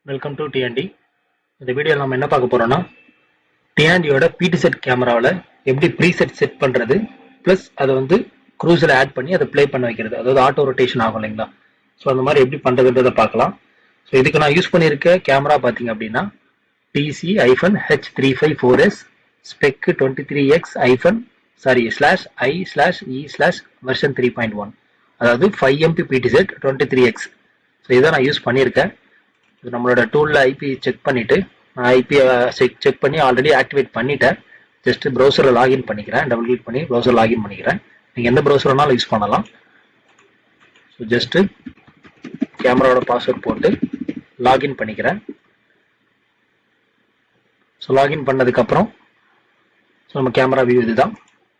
Welcome to DND. இந்த வீடியோவில் நம்ம என்ன பார்க்க போறோம்னா, டிஎன்டியோட பிடி செட் கேமராவில் எப்படி ப்ரீசெட் செட் பண்ணுறது, ப்ளஸ் அதை வந்து க்ரூஸில் ஆட் பண்ணி அதை ப்ளே பண்ண வைக்கிறது, அதாவது ஆட்டோ ரொட்டேஷன் ஆகும் இல்லைங்களா. ஸோ அந்த மாதிரி எப்படி பண்ணுறதுன்றதை பார்க்கலாம். ஸோ இதுக்கு நான் யூஸ் பண்ணியிருக்க கேமரா பார்த்தீங்க அப்படின்னா TC-H354S ஸ்பெக் 23X/I/E/version 3.1, அதாவது 5MP பிடி செட் 23X. ஸோ இதை நான் யூஸ் பண்ணியிருக்கேன். இது நம்மளோட டூலில் ஐபி செக் பண்ணிவிட்டு நான் ஐபியை செக் பண்ணி ஆல்ரெடி ஆக்டிவேட் பண்ணிட்டேன். ஜஸ்ட் ப்ரௌசரில் லாகின் பண்ணிக்கிறேன். டபுள் கிளிக் பண்ணி ப்ரௌசர் லாகின் பண்ணிக்கிறேன். நீங்கள் எந்த ப்ரௌசர்னாலும் யூஸ் பண்ணலாம். ஸோ ஜஸ்ட்டு கேமராவோட பாஸ்வேர்ட் போட்டு லாகின் பண்ணிக்கிறேன். ஸோ லாகின் பண்ணதுக்கப்புறம் ஸோ நம்ம கேமரா வியூ இதுதான்.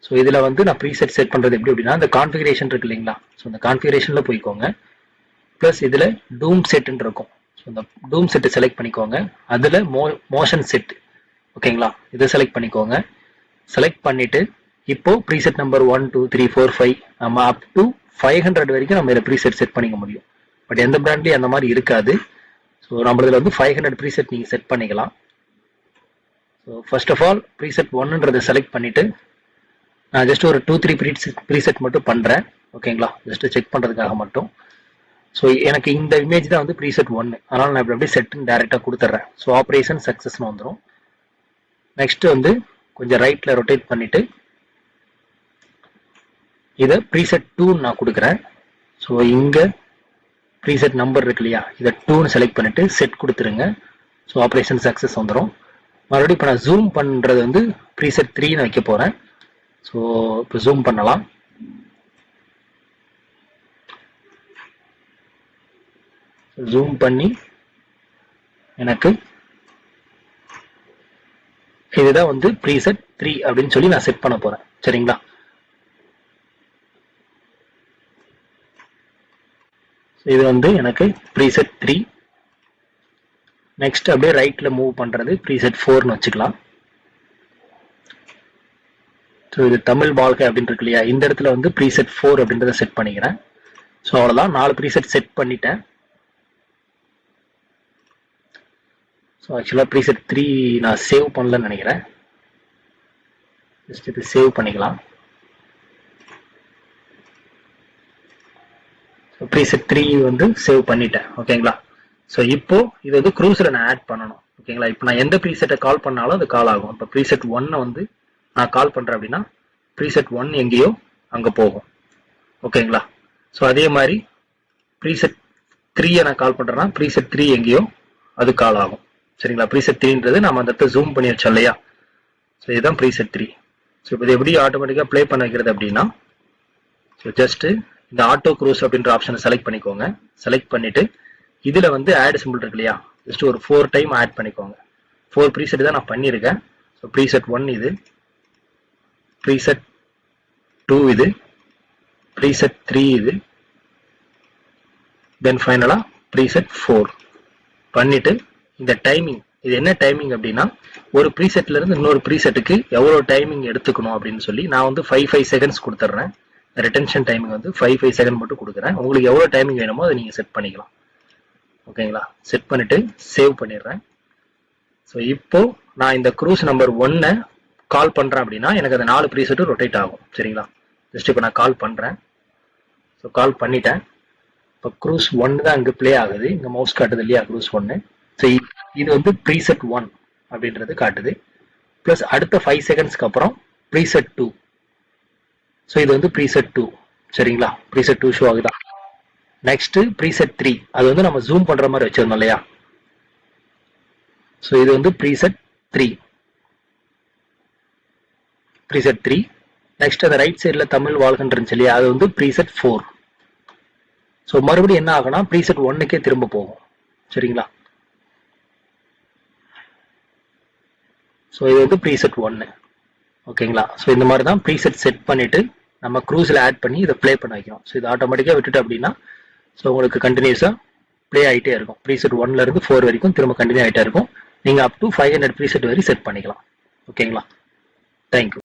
ஸோ இதில் வந்து நான் ப்ரீசெட் செட் பண்ணுறது எப்படி அப்படின்னா, இந்த கான்ஃபிகரேஷன் இருக்கு இல்லைங்களா. ஸோ இந்த கான்ஃபிகரேஷனில் போய்க்கோங்க. ப்ளஸ் இதில் டூம் செட்டுன்னு இருக்கும். ஸோ இந்த டூம் செட்டு செலக்ட் பண்ணிக்கோங்க. அதில் மோஷன் செட், ஓகேங்களா, இதை செலக்ட் பண்ணிக்கோங்க. செலக்ட் பண்ணிவிட்டு இப்போது ப்ரீசெட் நம்பர் 1 2 3 4 5 நம்ம அப் டு 500 வரைக்கும் நம்ம இதில் ப்ரீசெட் செட் பண்ணிக்க முடியும். பட் எந்த பிராண்ட்லேயும் அந்த மாதிரி இருக்காது. ஸோ நம்ம இதில் வந்து 500 ப்ரீசெட் நீங்கள் செட் பண்ணிக்கலாம். So first of all preset 1ன்றதை செலக்ட் பண்ணிவிட்டு நான் ஜஸ்ட் ஒரு 2-3 ப்ரீசெட் மட்டும் பண்ணுறேன், ஓகேங்களா, ஜஸ்ட்டு செக் பண்ணுறதுக்காக மட்டும். ஸோ எனக்கு இந்த இமேஜ் தான் வந்து ப்ரீசெட் 1, அதனால் நான் இப்படி அப்படியே செட்டுன்னு டேரெக்டாக கொடுத்துட்றேன். ஸோ ஆப்ரேஷன் சக்ஸஸ்னு வந்துடும். நெக்ஸ்ட்டு வந்து கொஞ்சம் ரைட்டில் ரொட்டேட் பண்ணிவிட்டு இதை ப்ரீசெட் 2 நான் கொடுக்குறேன். ஸோ இங்கே ப்ரீசெட் நம்பர் இருக்கு இல்லையா, இதை 2ன்னு செலக்ட் பண்ணிவிட்டு செட் கொடுத்துருங்க. ஸோ ஆப்ரேஷன் சக்ஸஸ் வந்துடும். மறுபடியும் இப்போ நான் ஜூம் பண்ணுறது வந்து ப்ரீசெட் 3ன்னு வைக்க போகிறேன். ஸோ இப்போ ஜூம் பண்ணலாம். ஜூம் பண்ணி எனக்கு இதுதான் வந்து ப்ரீசெட் 3 அப்படின்னு சொல்லி நான் செட் பண்ண போறேன். சரிங்களா. இது வந்து எனக்கு ப்ரீசெட் 3. நெக்ஸ்ட் அப்படியே ரைட்ல மூவ் பண்றது ப்ரீசெட் 4ன்னு வச்சுக்கலாம். ஸோ இது தமிழ் வாழ்க்கை அப்படின்னு இருக்கு இல்லையா, இந்த இடத்துல வந்து ப்ரீசெட் 4 அப்படின்றத செட் பண்ணிக்கிறேன். ஸோ அவ்வளோதான், 4 ப்ரீசெட் செட் பண்ணிட்டேன். ஸோ ஆக்சுவலாக ப்ரீசெட் 3 நான் சேவ் பண்ணலன்னு நினைக்கிறேன். ஜஸ்ட் இது சேவ் பண்ணிக்கலாம். ஸோ ப்ரீசெட் 3 வந்து சேவ் பண்ணிட்டேன், ஓகேங்களா. ஸோ இப்போ இது வந்து க்ரூஸில் நான் ஆட் பண்ணணும், ஓகேங்களா. இப்போ நான் எந்த ப்ரீசெட்டை கால் பண்ணாலும் அது கால் ஆகும். இப்போ ப்ரீசெட் 1 வந்து நான் கால் பண்ணுறேன் அப்படின்னா ப்ரீசெட் 1 எங்கேயோ அங்கே போகும், ஓகேங்களா. ஸோ அதே மாதிரி ப்ரீசெட் 3 நான் கால் பண்ணுறேன்னா ப்ரீசெட் 3 எங்கேயோ அது கால் ஆகும், சரிங்களா. ப்ரீசெட் 3ன்றது நம்ம அந்த இடத்த ஜூம் பண்ணி வச்சோம் இல்லையா. ஸோ இதுதான் ப்ரீசெட் 3. ஸோ இப்போ இது எப்படி ஆட்டோமேட்டிக்காக ப்ளே பண்ண வைக்கிறது அப்படின்னா, ஸோ ஜஸ்ட்டு இந்த ஆட்டோ க்ரூஸ் அப்படின்ற ஆப்ஷனை செலக்ட் பண்ணிக்கோங்க. செலக்ட் பண்ணிவிட்டு இதில் வந்து ஆட் சிம்பிள் இருக்கு இல்லையா, ஜஸ்ட் ஒரு 4 டைம் ஆட் பண்ணிக்கோங்க. 4 ப்ரீசெட் தான் நான் பண்ணியிருக்கேன். ஸோ ப்ரீசெட் 1 இது, ப்ரீசெட் 2 இது, ப்ரீசெட் 3 இது, தென் ஃபைனலாக ப்ரீசெட் 4 பண்ணிவிட்டு இந்த டைமிங், இது என்ன டைமிங் அப்படின்னா, ஒரு ப்ரீசெட்ல இருந்து இன்னொரு ப்ரீசெட்டுக்கு எவ்வளோ டைமிங் எடுத்துக்கணும் அப்படின்னு சொல்லி நான் வந்து 5 செகண்ட்ஸ் கொடுத்துட்றேன். ரிட்டென்ஷன் டைமிங் வந்து 5 செகண்ட் மட்டும் கொடுக்குறேன். உங்களுக்கு எவ்வளோ டைமிங் வேணுமோ அதை நீங்கள் செட் பண்ணிக்கலாம், ஓகேங்களா. செட் பண்ணிட்டு சேவ் பண்ணிடுறேன். ஸோ இப்போ நான் இந்த க்ரூஸ் நம்பர் 1 கால் பண்ணுறேன் அப்படின்னா எனக்கு அந்த 4 ப்ரீசெட்டும் ரொட்டேட் ஆகும், சரிங்களா. ஜஸ்ட் இப்போ நான் கால் பண்ணுறேன். ஸோ கால் பண்ணிட்டேன். இப்போ க்ரூஸ் 1 தான் இங்கே ப்ளே ஆகுது. இங்கே மவுஸ் காட்டுது இல்லையா, க்ரூஸ் 1. ஸோ இது வந்து ப்ரீசெட் 1 அப்படின்றது காட்டுது. ப்ளஸ் அடுத்த 5 செகண்ட்ஸ்க்கு அப்புறம் ப்ரீசெட் 2. ஸோ இது வந்து ப்ரீசெட் 2, சரிங்களா. ப்ரீசெட் 2 ஷோ ஆகுதா. நெக்ஸ்ட் ப்ரீசெட் 3, அது வந்து நம்ம ஜூம் பண்ற மாதிரி வச்சிருந்தோம் இல்லையா. ஸோ இது வந்து ப்ரீசெட் 3. ப்ரீசெட் 3. நெக்ஸ்ட் அந்த ரைட் சைடில் தமிழ் வாழ்கின்ற இருந்துச்சு இல்லையா, அது வந்து ப்ரீசெட் 4. ஸோ மறுபடியும் என்ன ஆகும்னா ப்ரீசெட் 1க்கே திரும்ப போகும், சரிங்களா. ஸோ இது வந்து ப்ரீசெட் 1, ஓகேங்களா. ஸோ இந்த மாதிரி தான் ப்ரீசெட் செட் பண்ணிட்டு நம்ம க்ரூஸில் ஆட் பண்ணி இதை ப்ளே பண்ண வைக்கணும். ஸோ இது ஆட்டோமேட்டிக்காக விட்டுட்டு அப்படின்னா ஸோ உங்களுக்கு கண்டினியூஸாக ப்ளே ஆகிட்டே இருக்கும். ப்ரீசெட் 1லேருந்து 4 வரைக்கும் திரும்ப கண்டினியூ ஆகிட்டே இருக்கும். நீங்கள் அப் டு 500 ப்ரீசெட் வரை செட் பண்ணிக்கலாம், ஓகேங்களா. தேங்க்யூ.